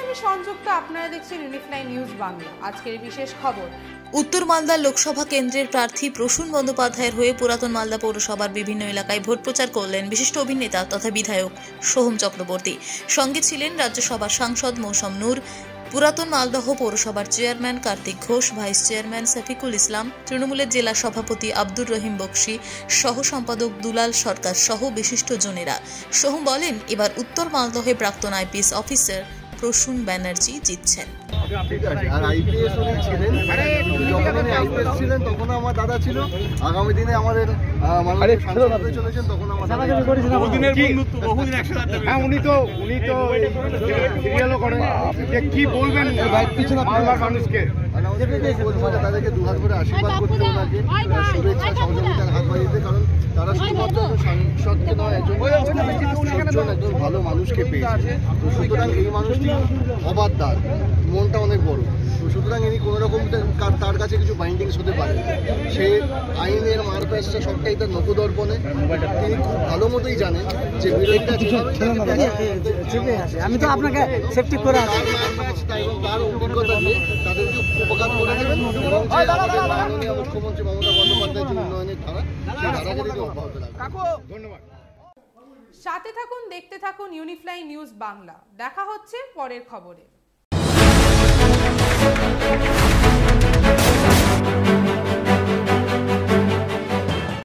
আমি সংযুক্ত, আপনারা দেখছেন ইউনিফ্লাই নিউজ বাংলা। আজকের বিশেষ খবর, উত্তর মালদা লোকসভা কেন্দ্রের প্রার্থী প্রসূন বন্দ্যোপাধ্যায়ের হয়ে পুরাতন মালদা পৌরসভার বিভিন্ন এলাকায় ভোট প্রচার করলেন বিশিষ্ট অভিনেতা তথা বিধায়ক সোহম চক্রবর্তী। সঙ্গে ছিলেন রাজ্যসভার সাংসদ মৌসম নূর, পুরাতন মালদহ পৌরসভার chairman Kartik Ghosh, vice chairman Safikul Islam, তৃণমূলের জেলা সভাপতি আব্দুর রহিম বক্সি, সহ সম্পাদক দুলাল সরকার সহ বিশিষ্ট জনেরা। সোহম বলেন, এবার উত্তর মালদহে প্রাক্তন আইপিএস অফিসার প্রসূন ব্যানার্জি জিতছেন। আর আইপিএস উনি ছিলেন, যখন উনি আইপিএস ছিলেন তখন আমার দাদা ছিল, আগামী দিনে আমাদের মাননীয় সাংসদ হতে চলেছেন, তখন আমার দাদা উনি তো সিরিয়ালও করেন। কি বলবেন মালদার মানুষকে? তাদেরকে দুহাত করে আশীর্বাদ করতে, ওনাকে শুভেচ্ছা সহযোগিতার হাত বাড়িয়ে, কারণ তারা শুধুমাত্র সাংসদকে নয়, একজন ভালো মানুষকে পেয়েছে। তো সুতরাং এই মানুষটি অবাধ্যার, মনটা অনেক বড়। তো সুতরাং ইনি কোনো রকম তার কাছে কিছু বাইন্ডিংস হতে পারে, সে আইনের মারপ্যাচটা সবটাই তার নখদর্পণে। তিনি খুব ভালো মতোই জানেন যে বিরোধীরা আমি তো আপনাকে সেফটি করে তার মারপ্যাচটা এবং তার অভিজ্ঞতা দিয়ে তাদেরকে উপকার করে দেবেন, এবং মাননীয় মুখ্যমন্ত্রী মমতা বন্দ্যোপাধ্যায় যে উন্নয়নের ধারা, সেই ধারাকে তিনি অব্যাহত রাখবেন। ধন্যবাদ। সাথে থাকুন, দেখতে থাকুন ইউনিফ্লাই নিউজ বাংলা। দেখা হচ্ছে পরের খবরে।